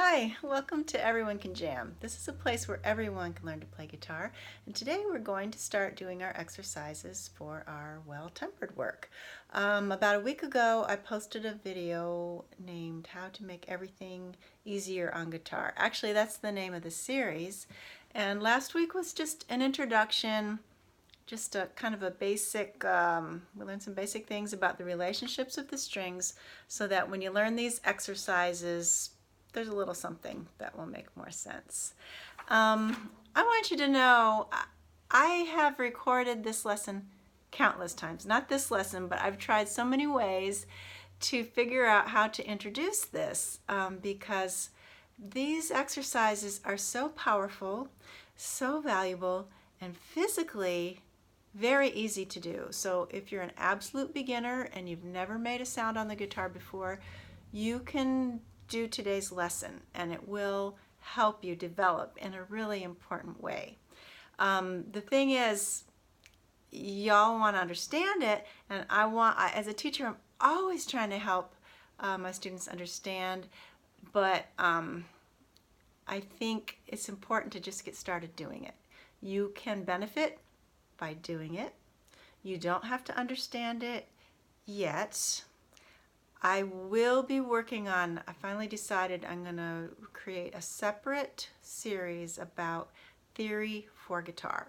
Hi, welcome to Everyone Can Jam. This is a place where everyone can learn to play guitar, and today we're going to start doing our exercises for our well-tempered work. About a week ago, I posted a video named How to Make Everything Easier on Guitar. Actually, that's the name of the series, and last week was just an introduction, just a kind of a basic, we learned some basic things about the relationships of the strings so that when you learn these exercises, there's a little something that will make more sense. I want you to know I have recorded this lesson countless times. Not this lesson, but I've tried so many ways to figure out how to introduce this because these exercises are so powerful, so valuable, and physically very easy to do. So if you're an absolute beginner and you've never made a sound on the guitar before, you can do today's lesson and it will help you develop in a really important way. The thing is, y'all want to understand it, and as a teacher, I'm always trying to help my students understand, but I think it's important to just get started doing it. You can benefit by doing it. You don't have to understand it yet. I will be working on, I finally decided I'm going to create a separate series about theory for guitar.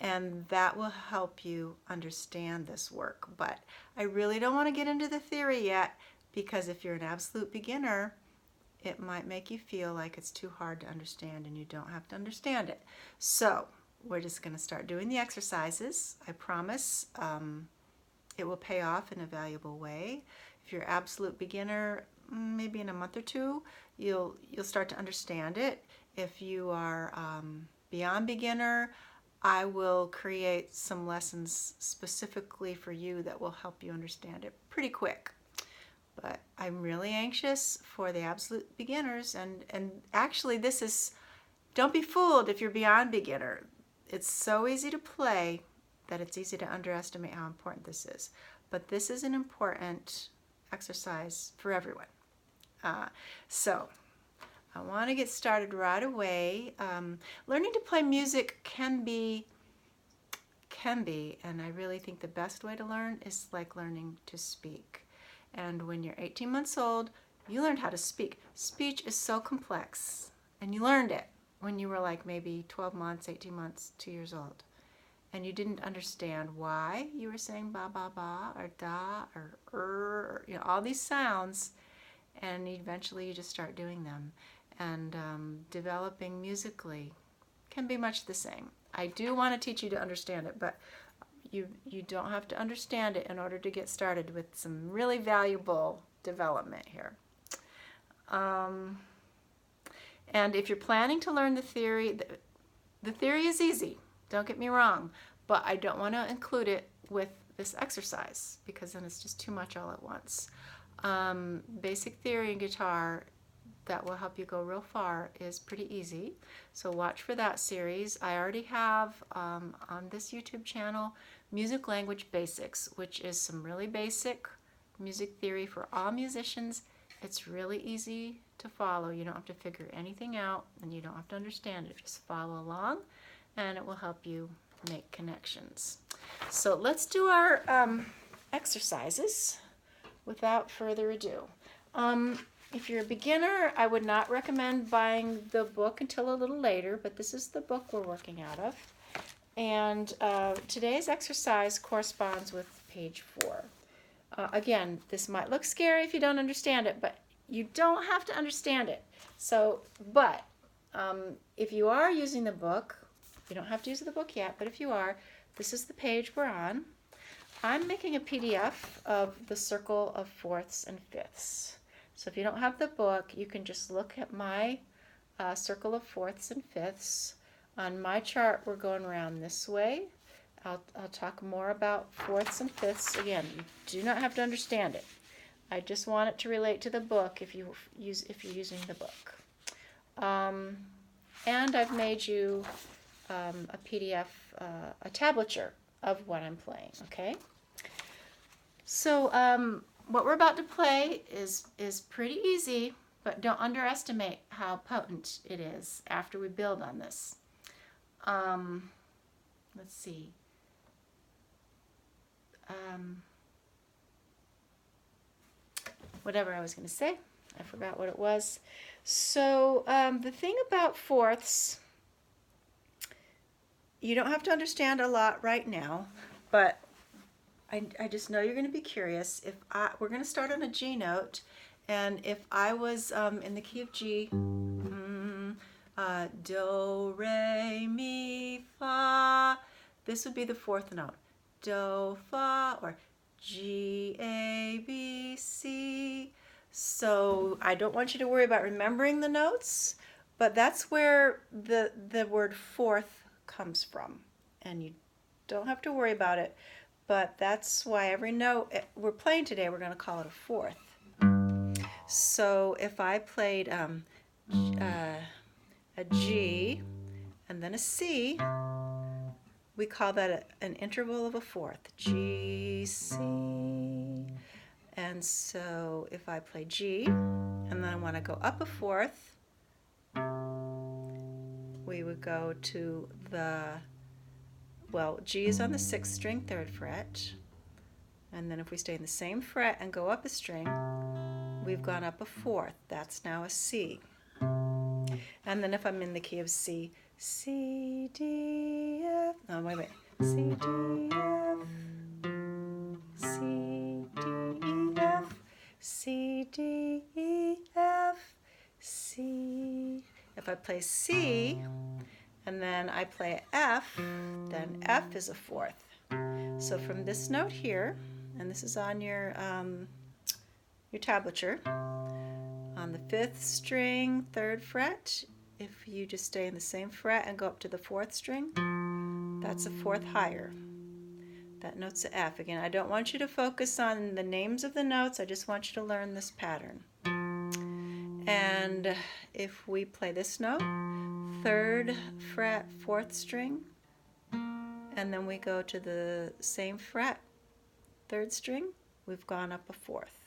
And that will help you understand this work. But I really don't want to get into the theory yet because if you're an absolute beginner, it might make you feel like it's too hard to understand and you don't have to understand it. So we're just going to start doing the exercises. I promise it will pay off in a valuable way. If you're an absolute beginner, maybe in a month or two, you'll start to understand it. If you are beyond beginner, I will create some lessons specifically for you that will help you understand it pretty quick. But I'm really anxious for the absolute beginners, and actually don't be fooled if you're beyond beginner. It's so easy to play that it's easy to underestimate how important this is. But this is an important exercise for everyone. So I want to get started right away. Learning to play music can be, and I really think the best way to learn is like learning to speak. And when you're 18 months old, you learned how to speak. Speech is so complex, and you learned it when you were like maybe 12 months, 18 months, 2 years old. And you didn't understand why you were saying ba ba ba or da or all these sounds, and eventually you just start doing them. And developing musically can be much the same. I do want to teach you to understand it, but you don't have to understand it in order to get started with some really valuable development here. And if you're planning to learn the theory is easy. Don't get me wrong, but I don't want to include it with this exercise because then it's just too much all at once. Basic theory in guitar that will help you go real far is pretty easy. So watch for that series. I already have on this YouTube channel Music Language Basics, which is some really basic music theory for all musicians. It's really easy to follow. You don't have to figure anything out and you don't have to understand it. Just follow along and it will help you make connections. So let's do our exercises without further ado. If you're a beginner, I would not recommend buying the book until a little later, but this is the book we're working out of. And today's exercise corresponds with page 4. Again, this might look scary if you don't understand it, but you don't have to understand it. But if you are using the book, you don't have to use the book yet, but if you are, this is the page we're on. I'm making a PDF of the circle of fourths and fifths. So if you don't have the book, you can just look at my circle of fourths and fifths. On my chart, we're going around this way. I'll talk more about fourths and fifths. Again, you do not have to understand it. I just want it to relate to the book if you're using the book. And I've made you a PDF, a tablature of what I'm playing, okay? So what we're about to play is pretty easy, but don't underestimate how potent it is after we build on this. Let's see. Whatever I was going to say, I forgot what it was. So the thing about fourths, you don't have to understand a lot right now, but I just know you're going to be curious. We're going to start on a G note, and if I was in the key of G, do, re, mi, fa, this would be the fourth note. Do, fa, or G, A, B, C. So I don't want you to worry about remembering the notes, but that's where the word fourth comes from, and you don't have to worry about it, but that's why every note we're playing today, we're going to call it a fourth. So if I played a G and then a C, we call that an interval of a fourth. G, C. And so if I play G and then I want to go up a fourth, we would go to G is on the 6th string, 3rd fret. And then if we stay in the same fret and go up a string, we've gone up a fourth. That's now a C. And then if I'm in the key of C, C, D, F. No, wait. C, D, F. C, D, F. C, D, E, F. C. If I play C, and then I play F, then F is a fourth. So from this note here, and this is on your tablature, on the 5th string, 3rd fret, if you just stay in the same fret and go up to the 4th string, that's a fourth higher. That note's a F. Again, I don't want you to focus on the names of the notes, I just want you to learn this pattern. And if we play this note, 3rd fret, 4th string, and then we go to the same fret, 3rd string, we've gone up a fourth.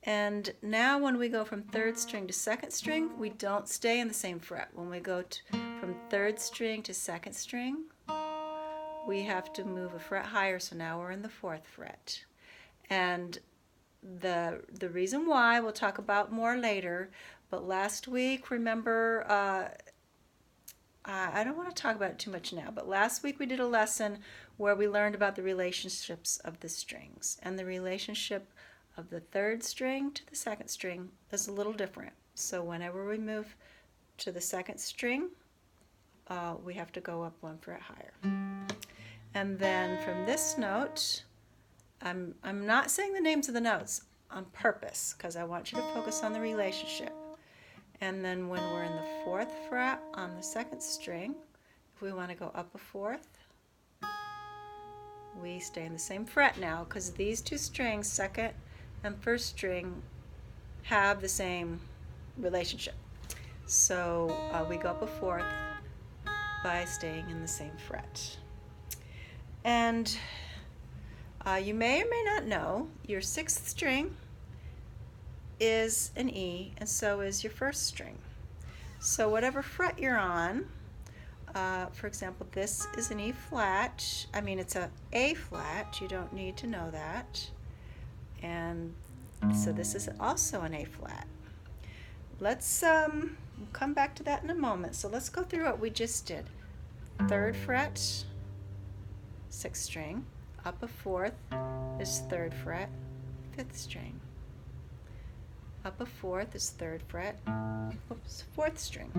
And now when we go from 3rd string to 2nd string, we don't stay in the same fret. When we go from 3rd string to 2nd string, we have to move a fret higher, so now we're in the 4th fret. And the reason why we'll talk about more later, but last week, remember, I don't want to talk about it too much now, but last week we did a lesson where we learned about the relationships of the strings, and the relationship of the 3rd string to the 2nd string is a little different. So whenever we move to the 2nd string, we have to go up 1 fret higher. And then from this note, I'm not saying the names of the notes on purpose because I want you to focus on the relationship. And then when we're in the 4th fret on the 2nd string, if we want to go up a fourth, we stay in the same fret now because these two strings, 2nd and 1st string, have the same relationship. So we go up a fourth by staying in the same fret. And you may or may not know your 6th string is an E, and so is your 1st string. So whatever fret you're on, for example, this is an E flat. I mean, it's A flat. You don't need to know that. And so this is also an A flat. Let's come back to that in a moment. So let's go through what we just did. 3rd fret, 6th string. Up a fourth is 3rd fret, 5th string. Up a fourth is 3rd fret, 4th string.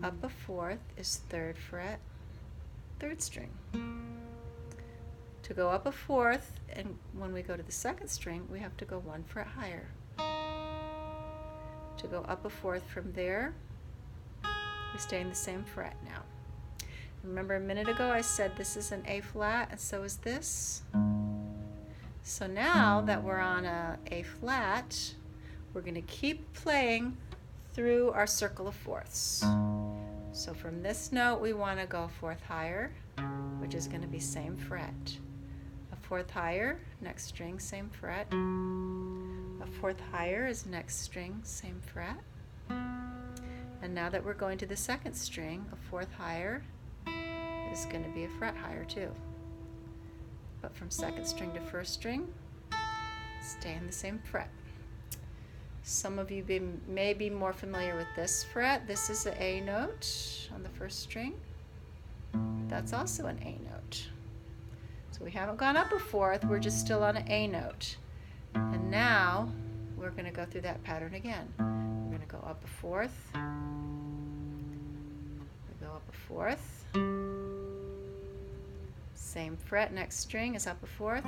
Up a fourth is 3rd fret, 3rd string. To go up a fourth, and when we go to the 2nd string, we have to go 1 fret higher. To go up a fourth from there, we stay in the same fret now. Remember a minute ago I said this is an A flat, and so is this. So now that we're on a A flat, we're going to keep playing through our circle of fourths. So from this note we want to go a fourth higher, which is going to be same fret. A fourth higher, next string, same fret. A a fourth higher is next string, same fret. And now that we're going to the second string, a fourth higher is going to be a fret higher too. But from second string to first string, stay in the same fret. Some of you may be more familiar with this fret. This is the A note on the first string. That's also an A note. So we haven't gone up a fourth, we're just still on an A note. And now we're going to go through that pattern again. We're going to go up a fourth. We go up a fourth. Same fret, next string is up a fourth.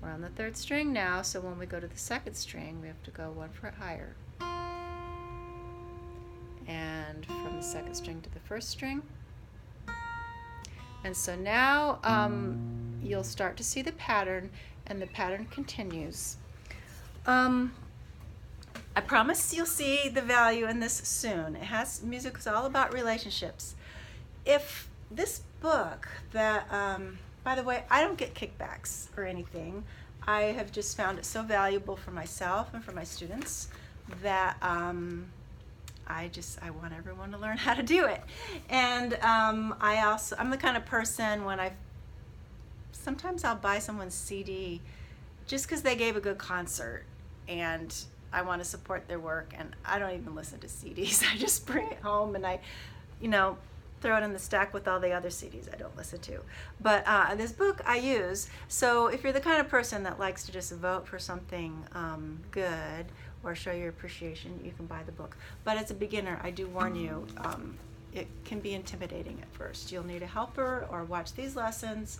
We're on the third string now, so when we go to the second string, we have to go one fret higher. And from the second string to the first string. And so now you'll start to see the pattern, and the pattern continues. I promise you'll see the value in this soon. Music is all about relationships. If this book that, by the way, I don't get kickbacks or anything. I have just found it so valuable for myself and for my students that I want everyone to learn how to do it. And I'm the kind of person sometimes I'll buy someone's CD just because they gave a good concert and I want to support their work, and I don't even listen to CDs. I just bring it home and I throw it in the stack with all the other CDs I don't listen to. But this book I use, so if you're the kind of person that likes to just vote for something good or show your appreciation, you can buy the book. But as a beginner, I do warn you, it can be intimidating at first. You'll need a helper or watch these lessons.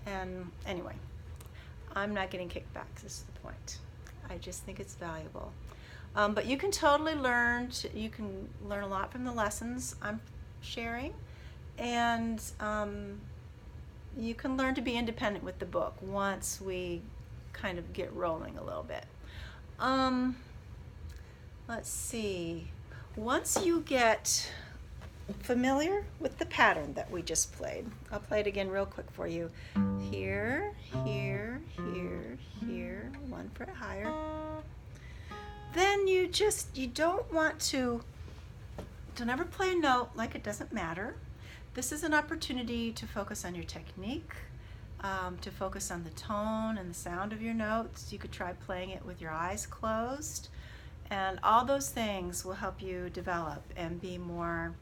And anyway, I'm not getting kickbacks, this is the point. I just think it's valuable. But you can totally learn a lot from the lessons I'm sharing, and you can learn to be independent with the book once we kind of get rolling a little bit. Let's see. Once you get familiar with the pattern that we just played, I'll play it again real quick for you. Here, here, here, here, one fret higher. Then don't ever play a note like it doesn't matter. This is an opportunity to focus on your technique, to focus on the tone and the sound of your notes. You could try playing it with your eyes closed, and all those things will help you develop and be more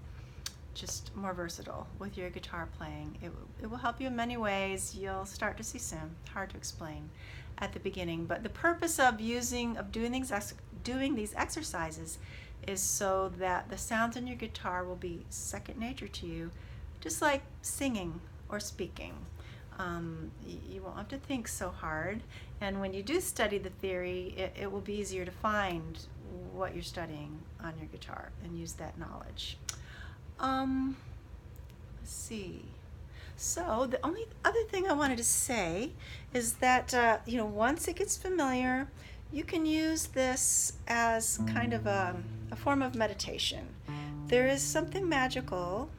versatile with your guitar playing. It will help you in many ways. You'll start to see soon. Hard to explain at the beginning, but the purpose of doing these exercises is so that the sounds on your guitar will be second nature to you, just like singing or speaking. You won't have to think so hard, and when you do study the theory, it will be easier to find what you're studying on your guitar and use that knowledge. Let's see. So the only other thing I wanted to say is that once it gets familiar, you can use this as kind of a form of meditation. There is something magical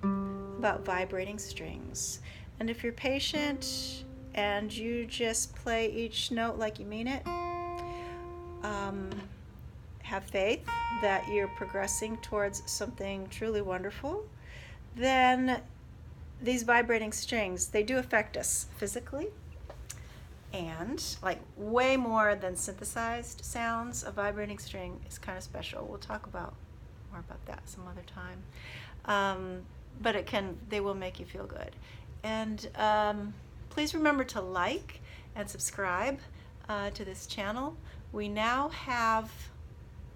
about vibrating strings, and if you're patient and you just play each note like you mean it, have faith that you're progressing towards something truly wonderful, then these vibrating strings, they do affect us physically, and like way more than synthesized sounds. A vibrating string is kind of special. We'll talk more about that some other time. But they will make you feel good. And please remember to like and subscribe to this channel. We now have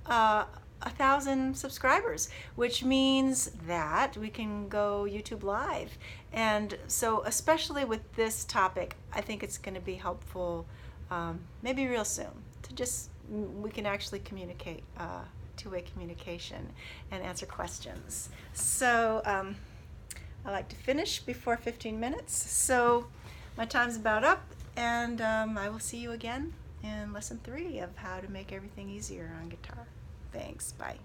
1,000 subscribers, which means that we can go YouTube Live. And so especially with this topic, I think it's going to be helpful maybe real soon we can actually communicate, two-way communication, and answer questions. So I like to finish before 15 minutes. So my time's about up, and I will see you again in lesson 3 of how to make everything easier on guitar. Thanks. Bye.